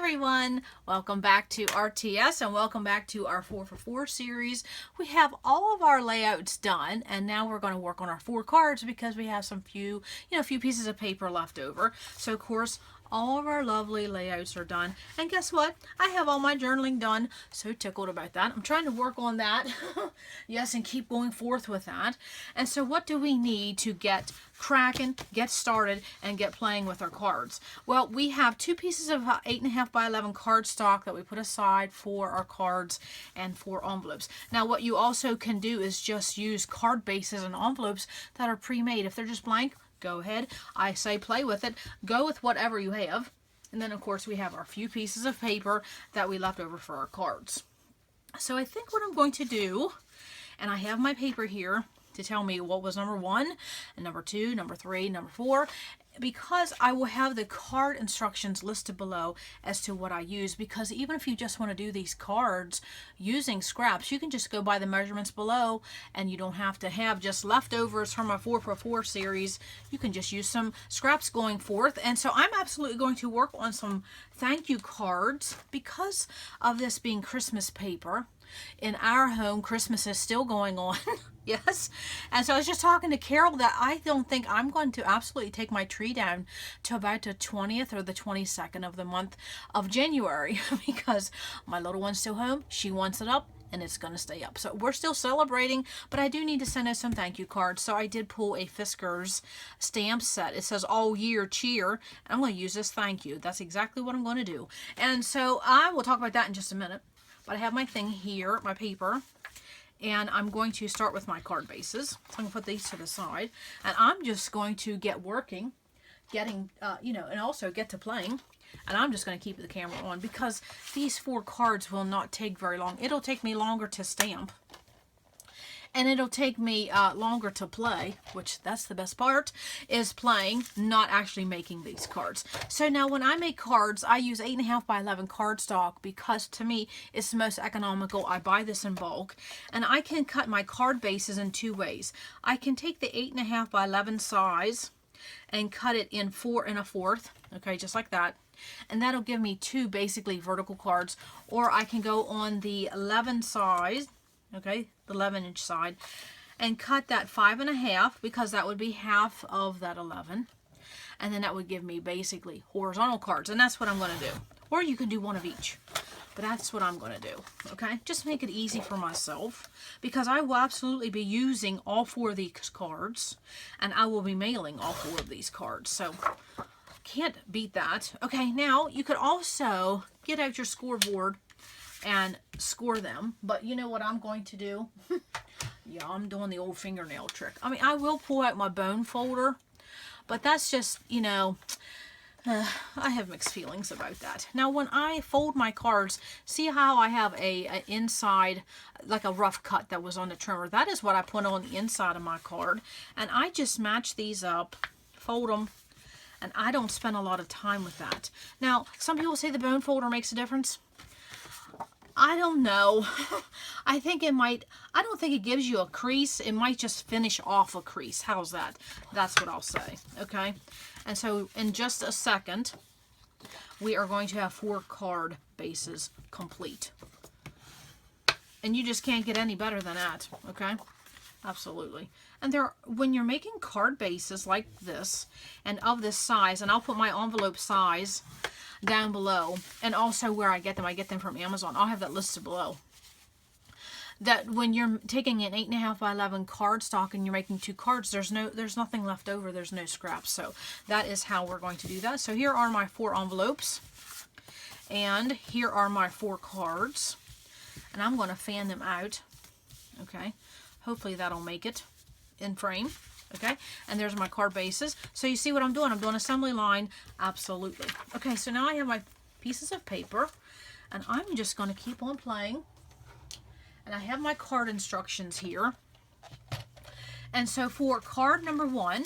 everyone, welcome back to RTS and welcome back to our 4 for 4 series. We have all of our layouts done and now we're going to work on our 4 cards because we have some few pieces of paper left over. So of course all of our lovely layouts are done, and guess what? I have all my journaling done. So tickled about that. I'm trying to work on that. Yes, and keep going forth with that. And so what do we need to get cracking, get started, and get playing with our cards? Well, we have 2 pieces of 8.5 by 11 cardstock that we put aside for our cards and for envelopes. Now what you also can do is just use card bases and envelopes that are pre-made. If they're just blank, go ahead. I say play with it. Go with whatever you have. And then of course we have our few pieces of paper that we left over for our cards. So I think what I'm going to do, and I have my paper here to tell me what was number 1 and number 2, number 3, number 4, because I will have the card instructions listed below as to what I use, because even if you just want to do these cards using scraps, you can just go by the measurements below and you don't have to have just leftovers from my 4 for 4 series. You can just use some scraps going forth. And so I'm absolutely going to work on some thank you cards because of this being Christmas paper. In our home, Christmas is still going on. Yes. And so I was just talking to Carol that I don't think I'm going to absolutely take my tree down to about the 20th or the 22nd of the month of January because my little one's still home. She wants it up and it's going to stay up. So we're still celebrating, but I do need to send out some thank you cards. So I did pull a Fisker's stamp set. It says all year cheer. And I'm going to use this thank you. That's exactly what I'm going to do. And so I will talk about that in just a minute. But I have my thing here, my paper, and I'm going to start with my card bases. So I'm going to put these to the side, and I'm just going to get working, and also get to playing. And I'm just going to keep the camera on because these 4 cards will not take very long. It'll take me longer to stamp. And it'll take me longer to play, which that's the best part, is playing, not actually making these cards. So now when I make cards, I use 8.5 by 11 cardstock because to me it's the most economical. I buy this in bulk, and I can cut my card bases in 2 ways. I can take the 8.5 by 11 size and cut it in 4 1/4, okay, just like that. And that'll give me 2 basically vertical cards. Or I can go on the 11 size, okay, the 11-inch side, and cut that 5 1/2 because that would be half of that 11, and then that would give me basically horizontal cards, and that's what I'm going to do. Or you can do one of each, but that's what I'm going to do. Okay, just make it easy for myself because I will absolutely be using all 4 of these cards, and I will be mailing all 4 of these cards. So can't beat that. Okay, now you could also get out your scoreboard and score them, but you know what I'm going to do? Yeah, I'm doing the old fingernail trick. I mean, I will pull out my bone folder, but that's just, I have mixed feelings about that. Now, when I fold my cards, see how I have a inside, like a rough cut that was on the trimmer? That is what I put on the inside of my card, and I just match these up, fold them, and I don't spend a lot of time with that. Now, some people say the bone folder makes a difference. I don't know. I think it might. I don't think it gives you a crease. It might just finish off a crease. How's that? That's what I'll say. Okay. And so in just a second, we are going to have 4 card bases complete. And you just can't get any better than that. Okay. Absolutely. And when you're making card bases like this and of this size, and I'll put my envelope size down below, and also where I get them from Amazon. I'll have that listed below. That when you're taking an 8.5 by 11 cardstock and you're making 2 cards, there's nothing left over. There's no scraps. So that is how we're going to do that. So here are my 4 envelopes, and here are my 4 cards, and I'm going to fan them out. Okay, hopefully that'll make it in frame. Okay, and there's my card bases. So you see what I'm doing? I'm doing assembly line. Absolutely. Okay, so now I have my pieces of paper, and I'm just going to keep on playing. And I have my card instructions here. And so for card number 1,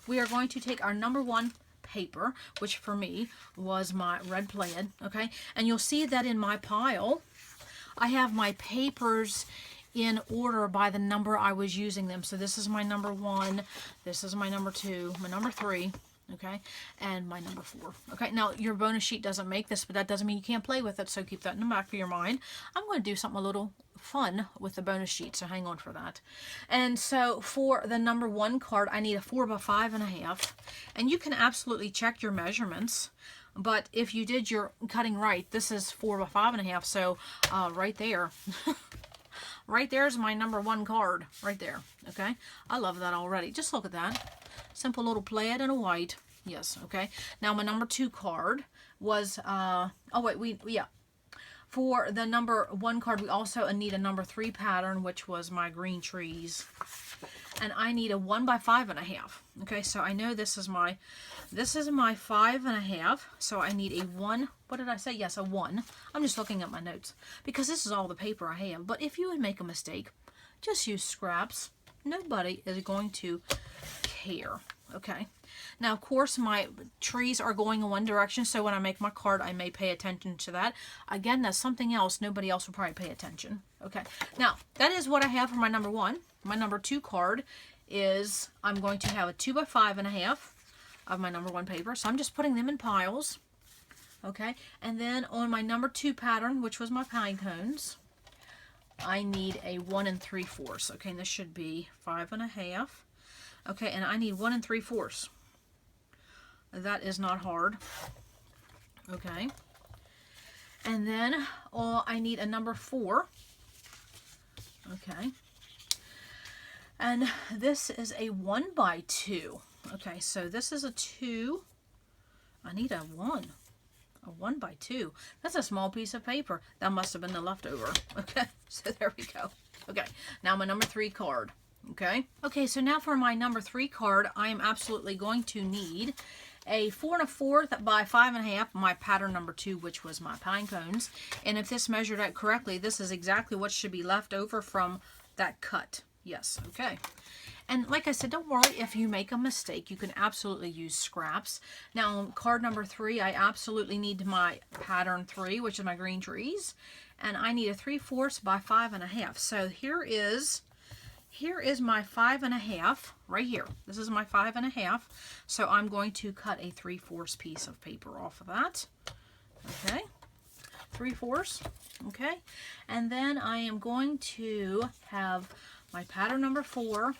we are going to take our number 1 paper, which for me was my red plaid. Okay, and you'll see that in my pile, I have my papers in order by the number I was using them. So this is my number 1, this is my number 2, my number 3, Okay, and my number 4. Okay, now your bonus sheet doesn't make this, but that doesn't mean you can't play with it, so keep that in the back of your mind. I'm going to do something a little fun with the bonus sheet, so hang on for that. And so for the number 1 card, I need a 4 by 5.5, and you can absolutely check your measurements. But if you did your cutting right, this is 4 by 5.5, so right there. Right there's my number 1 card, right there, okay? I love that already. Just look at that. Simple little plaid and a white. Yes, okay. Now my number 2 card was, for the number 1 card, we also need a number 3 pattern, which was my green trees. And I need a 1 by 5.5. Okay, so I know this is my 5.5. So I need a 1. What did I say? Yes, a 1. I'm just looking at my notes because this is all the paper I have. But if you would make a mistake, just use scraps. Nobody is going to care. Okay. Now, of course, my trees are going in one direction, so when I make my card, I may pay attention to that. Again, that's something else. Nobody else will probably pay attention. Okay. Now, that is what I have for my number 1. My number 2 card is I'm going to have a 2 by 5.5 of my number 1 paper. So I'm just putting them in piles. Okay. And then on my number 2 pattern, which was my pine cones, I need a 1 3/4. Okay. And this should be 5.5. Okay. And I need 1 3/4. That is not hard. Okay. And then I need a number 4. Okay. And this is a 1 by 2. Okay, so this is a 2. I need a 1. A 1 by 2. That's a small piece of paper. That must have been the leftover. Okay, so there we go. Okay, now my number 3 card. Okay. Okay, so now for my number 3 card, I am absolutely going to need a 4 1/4 by 5.5, my pattern number 2, which was my pine cones. And if this measured out correctly, this is exactly what should be left over from that cut. Yes, okay. And like I said, don't worry if you make a mistake. You can absolutely use scraps. Now, on card number 3, I absolutely need my pattern 3, which is my green trees. And I need a 3/4 by 5.5. So here is my 5.5 right here. This is my 5.5. So I'm going to cut a 3/4 piece of paper off of that. Okay. 3/4. Okay. And then I am going to have my pattern number 4,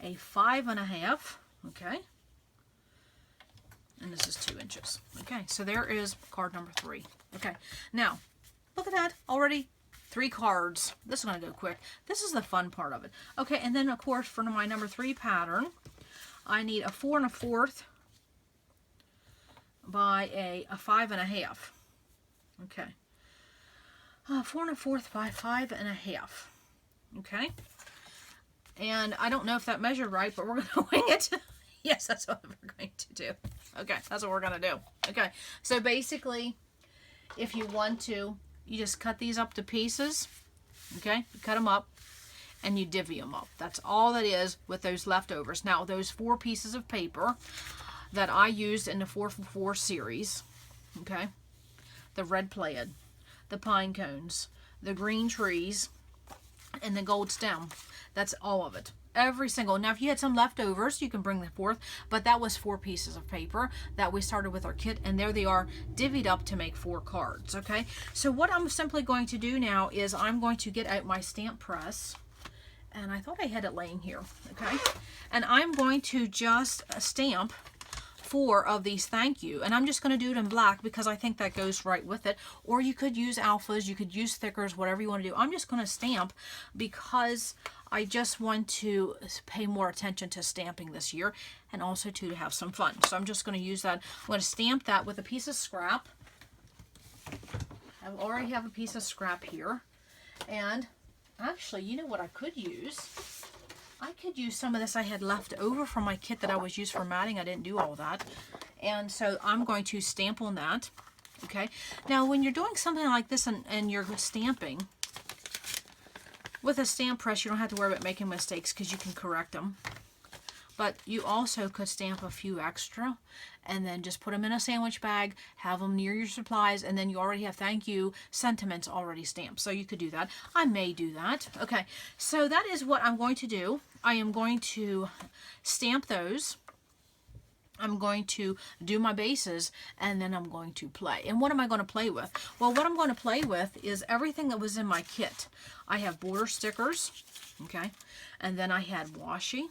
a 5.5. Okay. And this is 2 inches. Okay. So there is card number 3. Okay. Now, look at that already. 3 cards. This is going to go quick. This is the fun part of it. Okay, and then of course for my number 3 pattern, I need a 4 1/4 by a 5.5. Okay. 4 1/4 by 5.5. Okay. And I don't know if that measured right, but we're going to wing it. Yes, that's what we're going to do. Okay, that's what we're going to do. Okay, so basically, if you want to, you just cut these up to pieces. Okay, you cut them up and you divvy them up. That's all that is with those leftovers. Now, those 4 pieces of paper that I used in the 4x4 series, okay, the red plaid, the pine cones, the green trees, and the gold stem. That's all of it. Every single. Now, if you had some leftovers, you can bring them forth, but that was 4 pieces of paper that we started with our kit, and there they are divvied up to make 4 cards. Okay, so what I'm simply going to do now is I'm going to get out my stamp press, and I thought I had it laying here. Okay, and I'm going to just stamp 4 of these thank you, and I'm just going to do it in black because I think that goes right with it. Or you could use alphas, you could use thickers, whatever you want to do. I'm just going to stamp because I just want to pay more attention to stamping this year, and also to have some fun. So I'm just going to use that. I'm going to stamp that with a piece of scrap. I already have a piece of scrap here, and actually, you know what I could use? I could use some of this I had left over from my kit that I was used for matting. I didn't do all that. And so I'm going to stamp on that. Okay. Now, when you're doing something like this and you're stamping, with a stamp press, you don't have to worry about making mistakes because you can correct them. But you also could stamp a few extra and then just put them in a sandwich bag, have them near your supplies, and then you already have thank you sentiments already stamped. So you could do that. I may do that. Okay, so that is what I'm going to do. I am going to stamp those. I'm going to do my bases, and then I'm going to play. And what am I going to play with? Well, what I'm going to play with is everything that was in my kit. I have border stickers, okay, and then I had washi,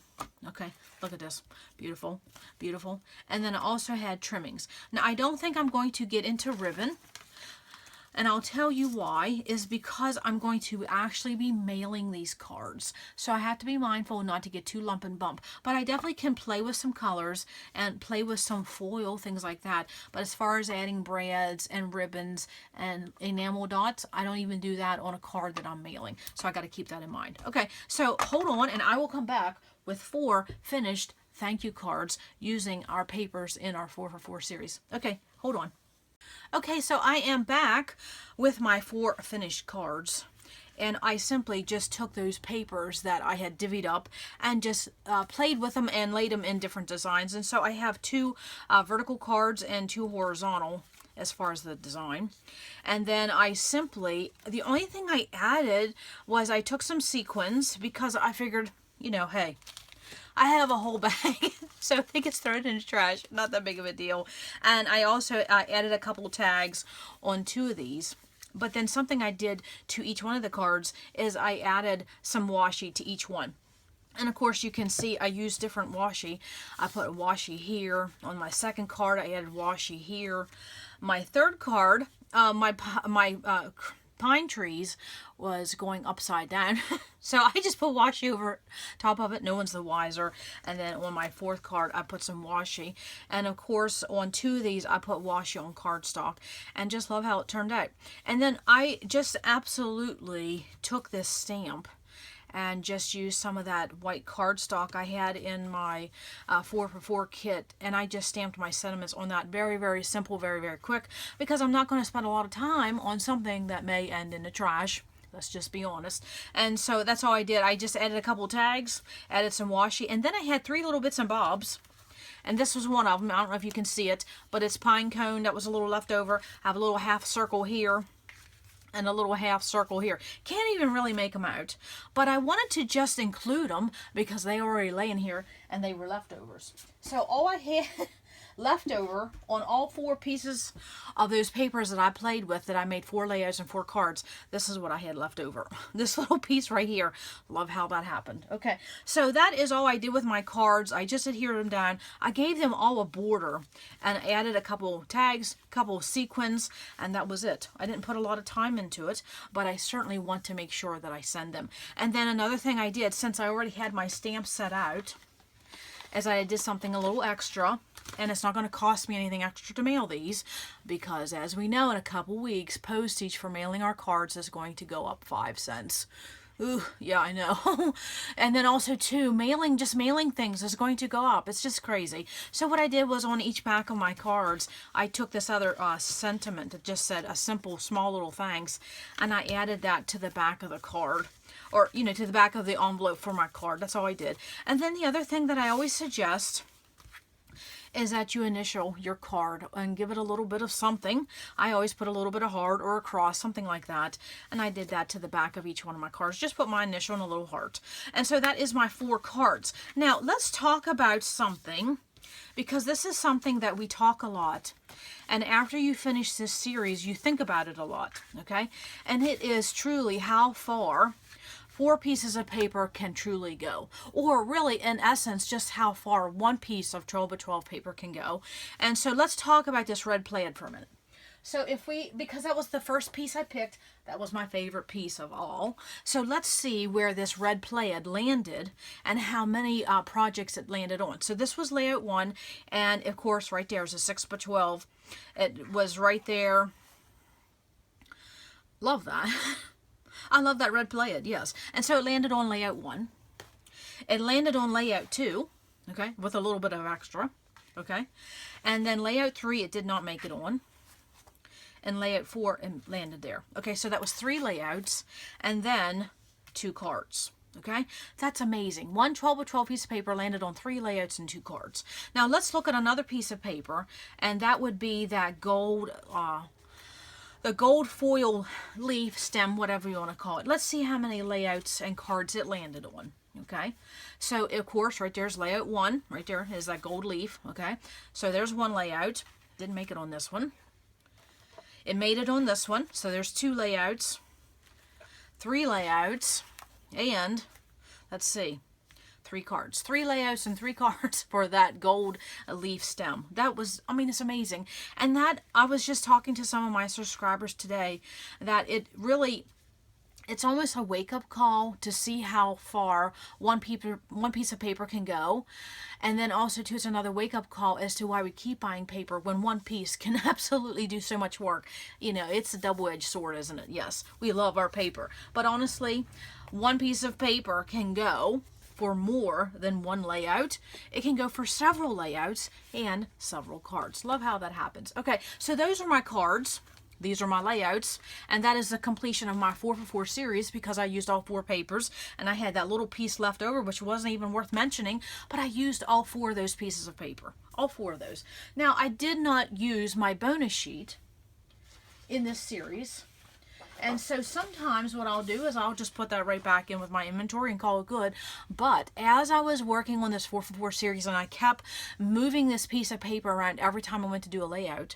okay, look at this, beautiful, beautiful, and then I also had trimmings. Now, I don't think I'm going to get into ribbon, and I'll tell you why, is because I'm going to actually be mailing these cards. So I have to be mindful not to get too lump and bump. But I definitely can play with some colors and play with some foil, things like that. But as far as adding brads and ribbons and enamel dots, I don't even do that on a card that I'm mailing. So I got to keep that in mind. Okay, so hold on, and I will come back with 4 finished thank you cards using our papers in our 4for4 series. Okay, hold on. Okay, so I am back with my 4 finished cards, and I simply just took those papers that I had divvied up and just played with them and laid them in different designs. And so I have 2 vertical cards and 2 horizontal as far as the design. And then I simply, the only thing I added was I took some sequins because I figured, you know, hey, I have a whole bag, so I think it's thrown in the trash. Not that big of a deal. And I also added a couple of tags on 2 of these. But then something I did to each one of the cards is I added some washi to each one. And of course you can see I used different washi. I put washi here. On my second card I added washi here. My third card, my pine trees was going upside down. So I just put washi over top of it. No one's the wiser. And then on my 4th card, I put some washi. And of course, on 2 of these, I put washi on cardstock. And just love how it turned out. And then I just absolutely took this stamp and just used some of that white cardstock I had in my 4for4 kit, and I just stamped my sentiments on that. Very, very simple, very, very quick, because I'm not going to spend a lot of time on something that may end in the trash. Let's just be honest. And so that's all I did. I just added a couple tags, added some washi, and then I had 3 little bits and bobs. And this was one of them. I don't know if you can see it, but it's pine cone that was a little left over. I have a little half circle here and a little half circle here. Can't even really make them out, but I wanted to just include them because they already lay in here and they were leftovers. So all I had left over on all 4 pieces of those papers that I played with, that I made 4 layouts and 4 cards, this is what I had left over. This little piece right here. Love how that happened. Okay, so that is all I did with my cards. I just adhered them down. I gave them all a border and added a couple tags, couple sequins, and that was it. I didn't put a lot of time into it, but I certainly want to make sure that I send them. And then another thing I did, since I already had my stamp set out, as I did something a little extra, and it's not going to cost me anything extra to mail these, because as we know, in a couple weeks, postage for mailing our cards is going to go up 5 cents. Ooh, yeah, I know. And then also too, just mailing things is going to go up. It's just crazy. So what I did was, on each back of my cards, I took this other sentiment that just said a simple, small little thanks, and I added that to the back of the card. Or, you know, to the back of the envelope for my card. That's all I did. And then the other thing that I always suggest is that you initial your card and give it a little bit of something. I always put a little bit of heart or a cross, something like that. And I did that to the back of each one of my cards. Just put my initial and a little heart. And so that is my 4 cards. Now, let's talk about something, because this is something that we talk a lot. And after you finish this series, you think about it a lot, okay? And it is truly how far 4 pieces of paper can truly go, or really in essence just how far 1 piece of 12 by 12 paper can go. And so let's talk about this red plaid for a minute. So because that was the first piece I picked, that was my favorite piece of all. So let's see where this red plaid landed and how many projects it landed on. So this was layout 1, and of course right there is a 6 by 12. It was right there. Love that. I love that red plaid, yes. And so it landed on layout 1. It landed on layout 2, okay, with a little bit of extra, okay. And then layout 3, it did not make it on. And layout 4, it landed there. Okay, so that was 3 layouts, and then 2 cards. Okay, that's amazing. 1 12 by 12 piece of paper landed on 3 layouts and 2 cards. Now let's look at another piece of paper, and that would be that gold, the gold foil leaf, stem, whatever you want to call it. Let's see how many layouts and cards it landed on. Okay, so of course right there's layout 1. Right there is that gold leaf. Okay, so there's one layout. Didn't make it on this one. It made it on this one. So there's 2 layouts, 3 layouts, and let's see, 3 cards. 3 layouts and 3 cards for that gold leaf stem. That was, I mean, it's amazing. And that, I was just talking to some of my subscribers today, that it really, it's almost a wake-up call to see how far one piece of paper can go. And then also, too, it's another wake-up call as to why we keep buying paper when one piece can absolutely do so much work. You know, it's a double-edged sword, isn't it? Yes, we love our paper. But honestly, one piece of paper can go for more than one layout. It can go for several layouts and several cards. Love how that happens. Okay, so those are my cards. These are my layouts, and that is the completion of my 4x4 series because I used all 4 papers, and I had that little piece left over, which wasn't even worth mentioning, but I used all 4 of those pieces of paper. All 4 of those. Now, I did not use my bonus sheet in this series, and so sometimes what I'll do is I'll just put that right back in with my inventory and call it good. But as I was working on this 4x4 series and I kept moving this piece of paper around every time I went to do a layout,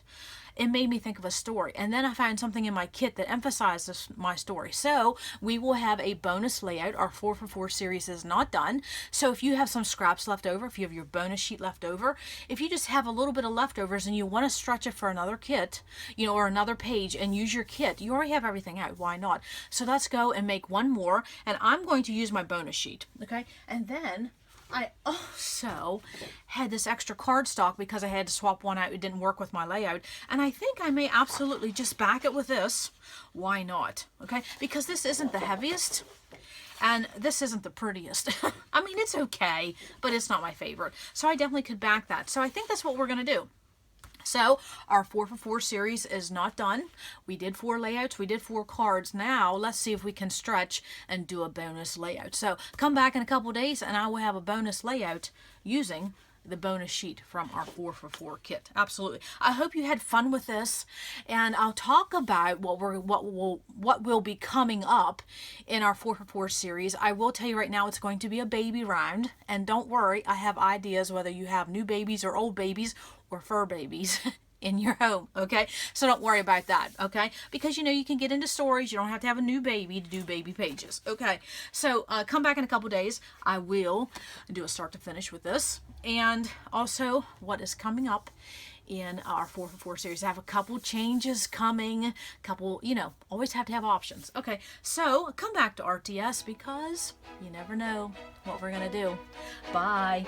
it made me think of a story. And then I found something in my kit that emphasizes my story. So we will have a bonus layout. Our 4x4 series is not done. So if you have some scraps left over, if you have your bonus sheet left over, if you just have a little bit of leftovers and you want to stretch it for another kit, you know, or another page and use your kit, you already have everything out. Why not? So let's go and make one more. And I'm going to use my bonus sheet. Okay. And then I also had this extra cardstock because I had to swap one out. It didn't work with my layout. And I think I may absolutely just back it with this. Why not? Okay, because this isn't the heaviest and this isn't the prettiest. I mean, it's okay, but it's not my favorite. So I definitely could back that. So I think that's what we're going to do. So our 4x4 series is not done. We did 4 layouts. We did 4 cards. Now let's see if we can stretch and do a bonus layout. So come back in a couple days and I will have a bonus layout using the bonus sheet from our 4x4 kit. Absolutely. I hope you had fun with this, and I'll talk about what will be coming up in our 4x4 series. I will tell you right now, it's going to be a baby round, and don't worry, I have ideas whether you have new babies or old babies or fur babies in your home, okay? So don't worry about that, okay? Because, you know, you can get into stories. You don't have to have a new baby to do baby pages, okay? So come back in a couple days. I will do a start to finish with this. And also what is coming up in our 4x4 series. I have a couple changes coming, couple, you know, always have to have options. Okay, so come back to RTS because you never know what we're going to do. Bye.